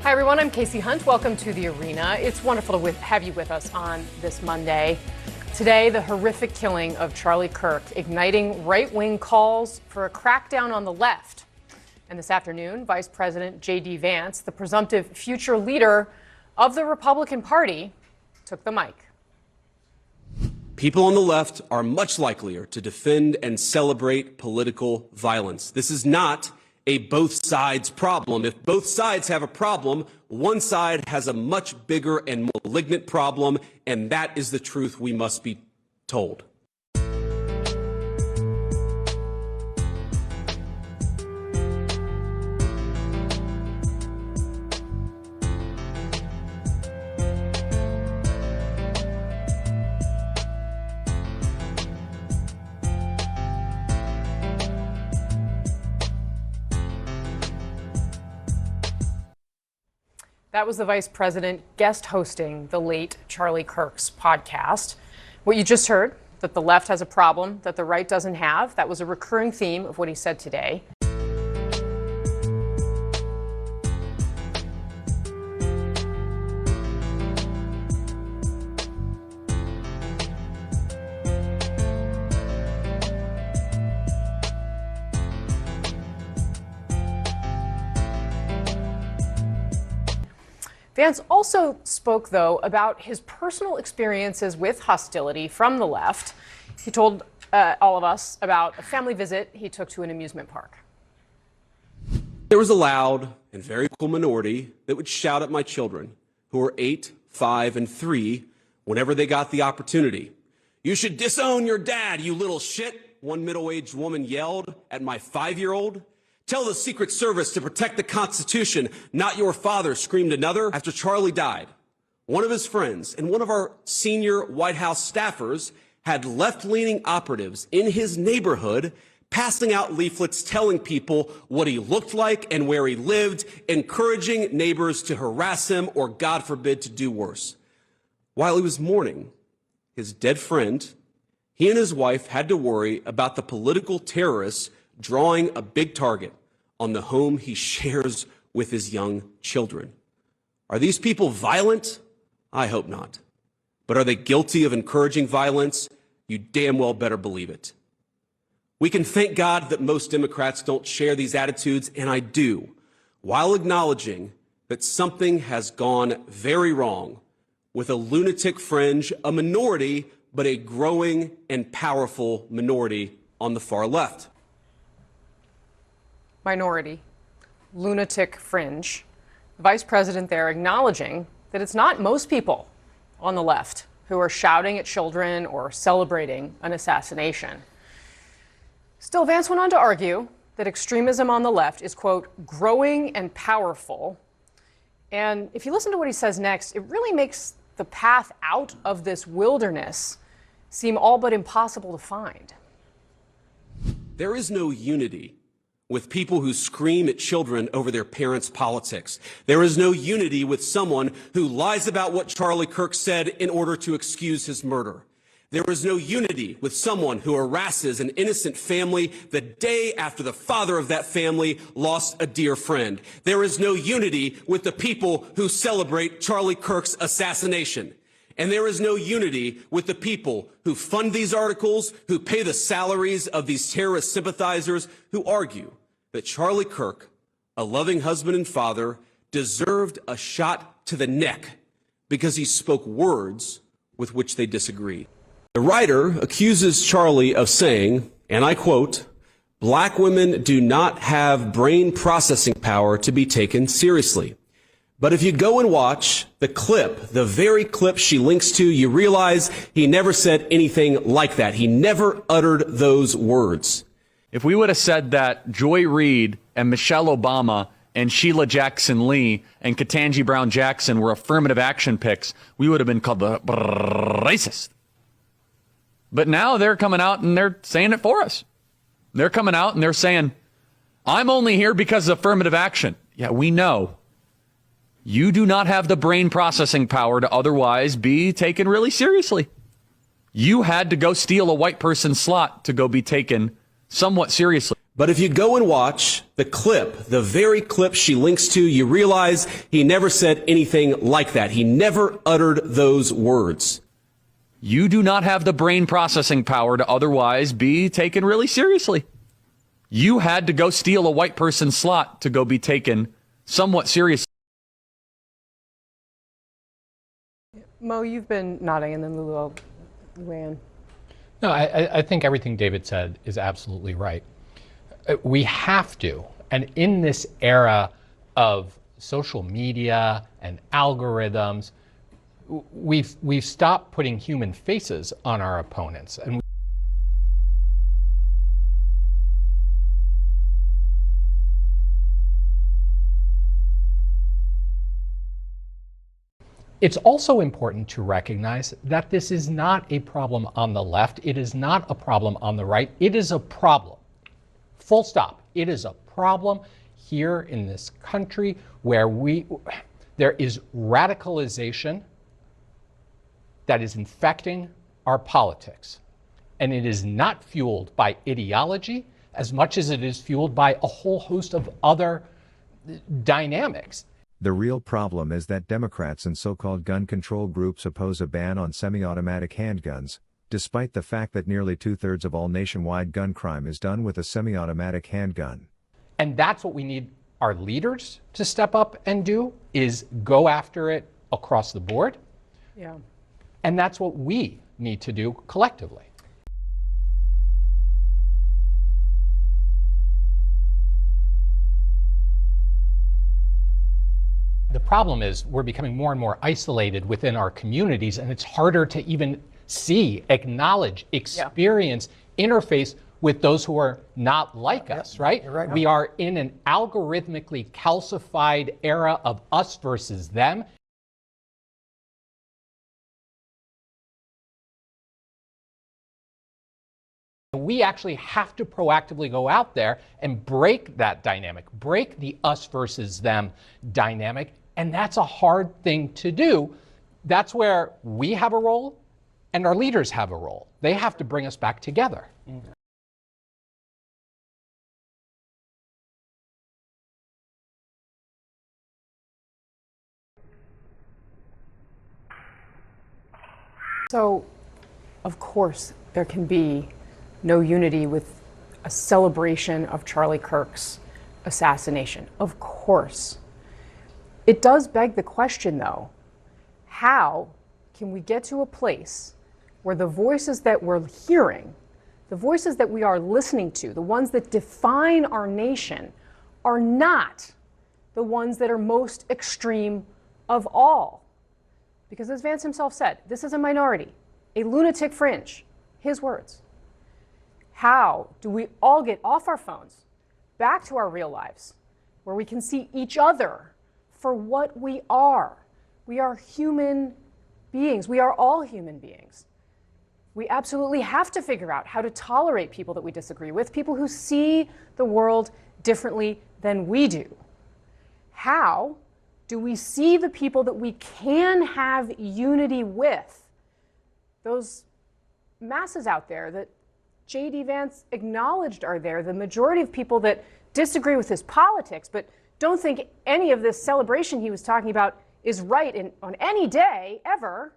Hi, everyone. I'm Kasie Hunt. Welcome to The Arena. It's wonderful to have you with us on this Monday. Today, the horrific killing of Charlie Kirk, igniting right-wing calls for a crackdown on the left. And this afternoon, Vice President J.D. Vance, the presumptive future leader of the Republican Party, took the mic. People on the left are much likelier to defend and celebrate political violence. This is not a both sides problem. If both sides have a problem, one side has a much bigger and malignant problem, and that is the truth we must be told. That was the vice president guest hosting the late Charlie Kirk's podcast. What you just heard, that the left has a problem that the right doesn't have, that was a recurring theme of what he said today. Vance also spoke, though, about his personal experiences with hostility from the left. He told all of us about a family visit he took to an amusement park. There was a loud and very cool minority that would shout at my children, who were 8, 5, and 3, whenever they got the opportunity. "You should disown your dad, you little shit," one middle-aged woman yelled at my 5-year-old. "Tell the Secret Service to protect the Constitution, not your father," screamed another. After Charlie died, one of his friends and one of our senior White House staffers had left-leaning operatives in his neighborhood passing out leaflets telling people what he looked like and where he lived, encouraging neighbors to harass him or, God forbid, to do worse. While he was mourning his dead friend, he and his wife had to worry about the political terrorists drawing a big target on the home he shares with his young children. Are these people violent? I hope not. But are they guilty of encouraging violence? You damn well better believe it. We can thank God that most Democrats don't share these attitudes, and I do, while acknowledging that something has gone very wrong with a lunatic fringe, a minority, but a growing and powerful minority on the far left. Minority, lunatic fringe. The vice president there acknowledging that it's not most people on the left who are shouting at children or celebrating an assassination. Still, Vance went on to argue that extremism on the left is, quote, growing and powerful. And if you listen to what he says next, it really makes the path out of this wilderness seem all but impossible to find. There is no unity with people who scream at children over their parents' politics. There is no unity with someone who lies about what Charlie Kirk said in order to excuse his murder. There is no unity with someone who harasses an innocent family the day after the father of that family lost a dear friend. There is no unity with the people who celebrate Charlie Kirk's assassination. And there is no unity with the people who fund these articles, who pay the salaries of these terrorist sympathizers, who argue that Charlie Kirk, a loving husband and father, deserved a shot to the neck because he spoke words with which they disagreed. The writer accuses Charlie of saying, and I quote, "Black women do not have brain processing power to be taken seriously." But if you go and watch the clip, the very clip she links to, you realize he never said anything like that. He never uttered those words. If we would have said that Joy Reid and Michelle Obama and Sheila Jackson Lee and Ketanji Brown Jackson were affirmative action picks, we would have been called the racist. But now they're coming out and they're saying it for us. They're coming out and they're saying, I'm only here because of affirmative action. Yeah, we know. You do not have the brain processing power to otherwise be taken really seriously. You had to go steal a white person's slot to go be taken somewhat seriously. But if you go and watch the clip, the very clip she links to, you realize he never said anything like that. He never uttered those words. You do not have the brain processing power to otherwise be taken really seriously. You had to go steal a white person's slot to go be taken somewhat seriously. Mo, you've been nodding, and then Lulu will weigh in. No, I think everything David said is absolutely right. We have to, and in this era of social media and algorithms, we've stopped putting human faces on our opponents. And it's also important to recognize that this is not a problem on the left. It is not a problem on the right. It is a problem. Full stop. It is a problem here in this country where there is radicalization that is infecting our politics. And it is not fueled by ideology as much as it is fueled by a whole host of other dynamics. The real problem is that Democrats and so-called gun control groups oppose a ban on semi-automatic handguns, despite the fact that nearly 2/3 of all nationwide gun crime is done with a semi-automatic handgun. And that's what we need our leaders to step up and do, is go after it across the board. Yeah. And that's what we need to do collectively. The problem is we're becoming more and more isolated within our communities, and it's harder to even see, acknowledge, experience, interface with those who are not like us, right? You're right. We are in an algorithmically calcified era of us versus them. We actually have to proactively go out there and break that dynamic, break the us versus them dynamic, and that's a hard thing to do. That's where we have a role and our leaders have a role. They have to bring us back together. So, of course, there can be no unity with a celebration of Charlie Kirk's assassination. Of course. It does beg the question, though, how can we get to a place where the voices that we're hearing, the voices that we are listening to, the ones that define our nation, are not the ones that are most extreme of all? Because as Vance himself said, this is a minority, a lunatic fringe, his words. How do we all get off our phones, back to our real lives, where we can see each other for what we are? We are human beings. We are all human beings. We absolutely have to figure out how to tolerate people that we disagree with, people who see the world differently than we do. How do we see the people that we can have unity with? Those masses out there that J.D. Vance acknowledged are there, the majority of people that disagree with his politics, but don't think any of this celebration he was talking about is right on any day, ever.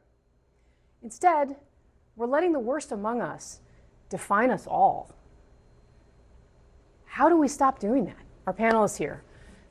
Instead, we're letting the worst among us define us all. How do we stop doing that? Our panel is here.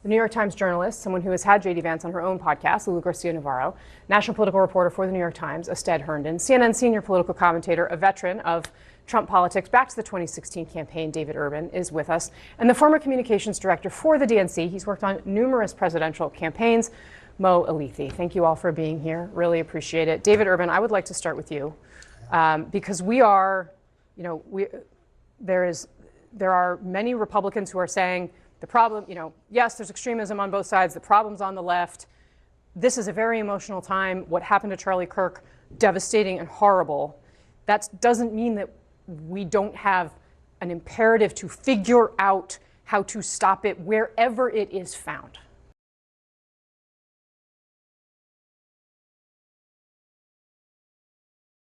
The New York Times journalist, someone who has had J.D. Vance on her own podcast, Lulu Garcia-Navarro, national political reporter for the New York Times, Ested Herndon, CNN senior political commentator, a veteran of Trump politics back to the 2016 campaign, David Urban, is with us, and the former communications director for the DNC. He's worked on numerous presidential campaigns, Mo Alithi. Thank you all for being here. Really appreciate it. David Urban, I would like to start with you because we are, there are many Republicans who are saying the problem, yes, there's extremism on both sides. The problem's on the left. This is a very emotional time. What happened to Charlie Kirk, devastating and horrible. That doesn't mean that we don't have an imperative to figure out how to stop it wherever it is found.